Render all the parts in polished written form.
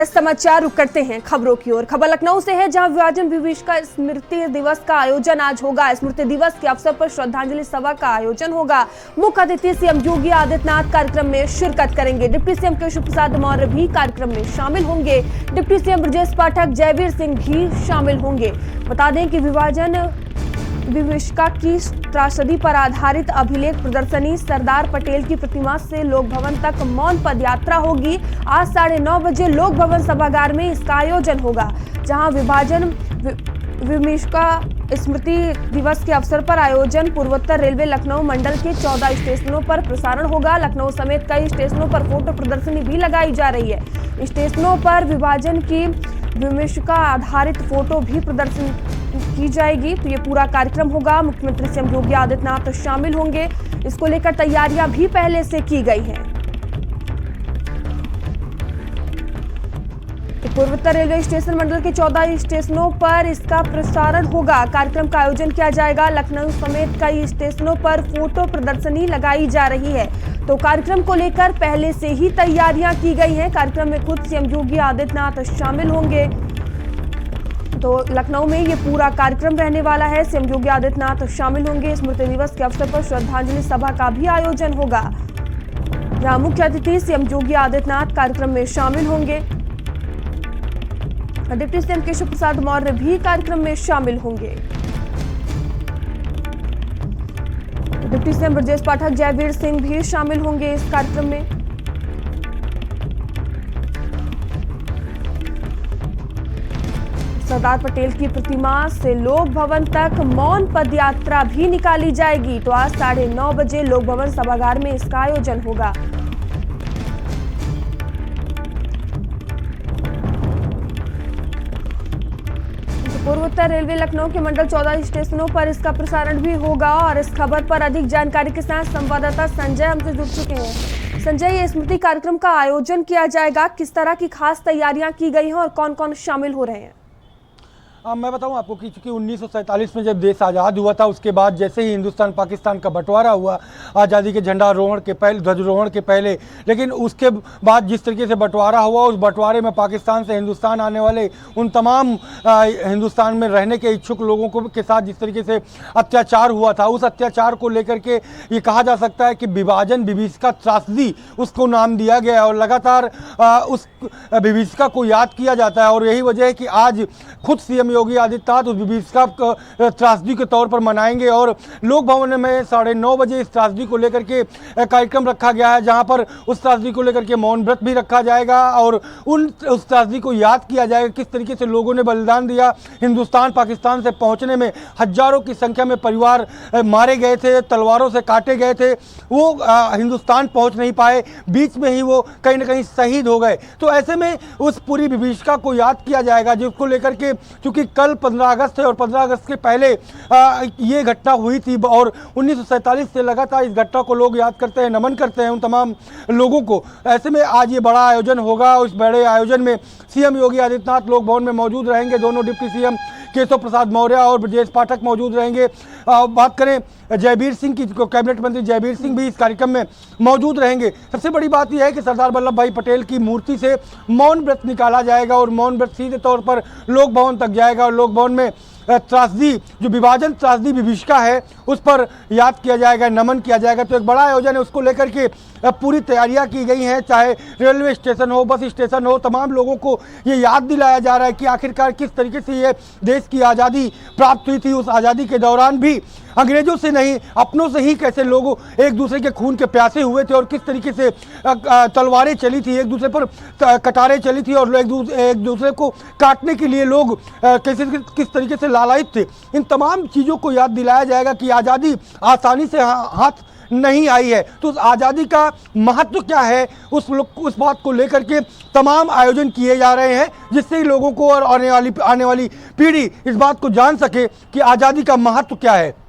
समाचार रुक करते हैं खबरों की ओर। खबर लखनऊ से है, जहां विभाजन विभीषिका स्मृति दिवस का आयोजन आज होगा। स्मृति दिवस के अवसर पर श्रद्धांजलि सभा का आयोजन होगा। मुख्य अतिथि सीएम योगी आदित्यनाथ कार्यक्रम में शिरकत करेंगे। डिप्टी सीएम केशव प्रसाद मौर्य भी कार्यक्रम में शामिल होंगे। डिप्टी सीएम ब्रजेश पाठक, जयवीर सिंह भी शामिल होंगे। बता दें कि विभाजन विभीषिका की त्रासदी पर आधारित अभिलेख प्रदर्शनी सरदार पटेल की प्रतिमा से लोक भवन तक मौन पद यात्रा होगी। आज 9:30 बजे लोक भवन सभागार में इसका आयोजन होगा, जहां विभाजन विभीषिका स्मृति दिवस के अवसर पर आयोजन पूर्वोत्तर रेलवे लखनऊ मंडल के 14 स्टेशनों पर प्रसारण होगा। लखनऊ समेत कई स्टेशनों पर फोटो प्रदर्शनी भी लगाई जा रही है। स्टेशनों पर विभाजन की विभीषिका आधारित फोटो भी प्रदर्शन की जाएगी। तो ये पूरा कार्यक्रम होगा। मुख्यमंत्री सीएम योगी आदित्यनाथ शामिल होंगे। इसको लेकर तैयारियां भी पहले से की गई हैं। पूर्वोत्तर रेलवे स्टेशन मंडल के 14 स्टेशनों पर इसका प्रसारण होगा। कार्यक्रम का आयोजन किया जाएगा। लखनऊ समेत कई स्टेशनों पर फोटो प्रदर्शनी लगाई जा रही है। तो कार्यक्रम को लेकर पहले से ही तैयारियां की गई हैं। कार्यक्रम में खुद सीएम योगी आदित्यनाथ शामिल होंगे। तो लखनऊ में ये पूरा कार्यक्रम रहने वाला है। सीएम योगी आदित्यनाथ शामिल होंगे। स्मृति दिवस के अवसर पर श्रद्धांजलि सभा का भी आयोजन होगा, जहां मुख्य अतिथि सीएम योगी आदित्यनाथ कार्यक्रम में शामिल होंगे। डिप्टी सीएम केशव प्रसाद मौर्य भी कार्यक्रम में शामिल होंगे। डिप्टी सीएम ब्रजेश पाठक, जयवीर सिंह भी शामिल होंगे इस कार्यक्रम में। सरदार पटेल की प्रतिमा से लोक भवन तक मौन पद यात्रा भी निकाली जाएगी। तो आज 9:30 बजे लोक भवन सभागार में इसका आयोजन होगा। पूर्वोत्तर रेलवे लखनऊ के मंडल 14 स्टेशनों पर इसका प्रसारण भी होगा। और इस खबर पर अधिक जानकारी के साथ संवाददाता संजय हमसे जुड़ चुके हैं। संजय, ये स्मृति कार्यक्रम का आयोजन किया जाएगा, किस तरह की खास तैयारियां की गई हैं और कौन कौन शामिल हो रहे हैं? मैं बताऊं आपको कि चूंकि 1947 में जब देश आज़ाद हुआ था, उसके बाद जैसे ही हिंदुस्तान पाकिस्तान का बंटवारा हुआ, आज़ादी के झंडारोहण के पहले, ध्वजारोहण के पहले, लेकिन उसके बाद जिस तरीके से बंटवारा हुआ, उस बंटवारे में पाकिस्तान से हिंदुस्तान आने वाले उन तमाम हिंदुस्तान में रहने के इच्छुक लोगों को के साथ जिस तरीके से अत्याचार हुआ था, उस अत्याचार को लेकर के ये कहा जा सकता है कि विभाजन विभीषिका त्रासदी उसको नाम दिया गया और लगातार उस विभीषिका को याद किया जाता है। और यही वजह है कि आज खुद सीएम योगी आदित्यनाथ उस विभीषिका त्रासदी के तौर पर मनाएंगे। और लोक भवन में 9:30 बजे इस त्रासदी को लेकर के कार्यक्रम रखा गया है, जहां पर उस त्रासदी को लेकर के मौन व्रत भी रखा जाएगा और उस त्रासदी को याद किया जाएगा, किस तरीके से लोगों ने बलिदान दिया। हिंदुस्तान पाकिस्तान से पहुंचने में हजारों की संख्या में परिवार मारे गए थे, तलवारों से काटे गए थे, वो हिंदुस्तान पहुंच नहीं पाए, बीच में ही वो कहीं ना कहीं शहीद हो गए। तो ऐसे में उस पूरी विभीषिका को याद किया जाएगा, जिसको लेकर के चूंकि कल 15 अगस्त है और 15 अगस्त के पहले ये घटना हुई थी और 1947 से लगातार इस घटना को लोग याद करते हैं, नमन करते हैं उन तमाम लोगों को। ऐसे में आज ये बड़ा आयोजन होगा। उस बड़े आयोजन में सीएम योगी आदित्यनाथ लोक भवन में मौजूद रहेंगे। दोनों डिप्टी सीएम केशव प्रसाद मौर्य और ब्रजेश पाठक मौजूद रहेंगे। बात करें जयवीर सिंह की, कैबिनेट मंत्री जयवीर सिंह भी इस कार्यक्रम में मौजूद रहेंगे। सबसे बड़ी बात यह है कि सरदार वल्लभ भाई पटेल की मूर्ति से मौन व्रत निकाला जाएगा और मौन व्रत सीधे तौर पर लोक भवन तक जाएगा और लोक भवन में त्रासदी, जो विभाजन त्रासदी विभीषिका है, उस पर याद किया जाएगा, नमन किया जाएगा। तो एक बड़ा आयोजन है, उसको लेकर के पूरी तैयारियां की गई हैं। चाहे रेलवे स्टेशन हो, बस स्टेशन हो, तमाम लोगों को ये याद दिलाया जा रहा है कि आखिरकार किस तरीके से ये देश की आज़ादी प्राप्त हुई थी। उस आज़ादी के दौरान भी अंग्रेजों से नहीं, अपनों से ही कैसे लोग एक दूसरे के खून के प्यासे हुए थे और किस तरीके से तलवारें चली थी, एक दूसरे पर कटारें चली थी और एक दूसरे को काटने के लिए लोग किस तरीके से लालायित थे। इन तमाम चीज़ों को याद दिलाया जाएगा कि आज़ादी आसानी से हाथ नहीं आई है। तो उस आज़ादी का महत्व क्या है, उस बात को लेकर के तमाम आयोजन किए जा रहे हैं, जिससे लोगों को और आने वाली पीढ़ी इस बात को जान सके कि आज़ादी का महत्व क्या है।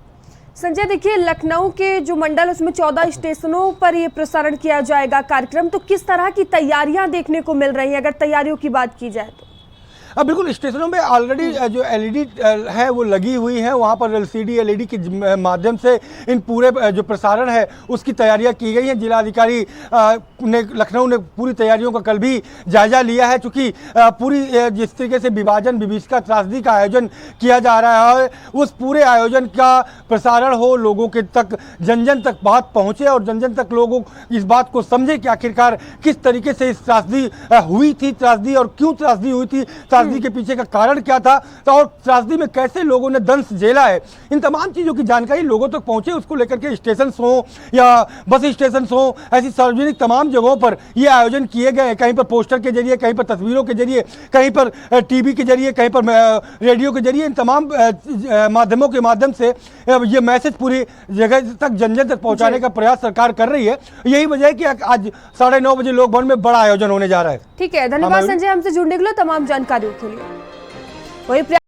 संजय, देखिए, लखनऊ के जो मंडल उसमें 14 स्टेशनों पर ये प्रसारण किया जाएगा कार्यक्रम, तो किस तरह की तैयारियां देखने को मिल रही हैं, अगर तैयारियों की बात की जाए तो? बिल्कुल, स्टेशनों में ऑलरेडी जो एलईडी है वो लगी हुई है, वहाँ पर एलसीडी एलईडी के माध्यम से इन पूरे जो प्रसारण है उसकी तैयारियां की गई हैं। जिलाधिकारी ने लखनऊ ने पूरी तैयारियों का कल भी जायजा लिया है, चूँकि पूरी जिस तरीके से विभाजन विभीषिका त्रासदी का आयोजन किया जा रहा है, उस पूरे आयोजन का प्रसारण हो, लोगों के तक जन जन तक बात पहुँचे और जन जन तक लोगों इस बात को समझे कि आखिरकार किस तरीके से इस त्रासदी हुई थी, त्रासदी और क्यों त्रासदी हुई थी, त्रासदी के पीछे का कारण क्या था, तो और त्रासदी में कैसे लोगों ने दंश झेला है, इन तमाम चीज़ों की जानकारी लोगों तक पहुंचे। उसको लेकर के स्टेशन हो या बस स्टेशन हो, ऐसी सार्वजनिक तमाम जगहों पर ये आयोजन किए गए हैं। कहीं पर पोस्टर के जरिए, कहीं पर तस्वीरों के जरिए, कहीं पर टीवी के जरिए, कहीं पर रेडियो के जरिए, इन तमाम माध्यमों के माध्यम से ये मैसेज पूरी जगह तक जन जन तक पहुंचाने का प्रयास सरकार कर रही है। यही वजह है कि आज 9:30 बजे लोक भवन में बड़ा आयोजन होने जा रहा है। ठीक है, धन्यवाद संजय हमसे जुड़ने के लिए, तमाम जानकारियों के लिए। वही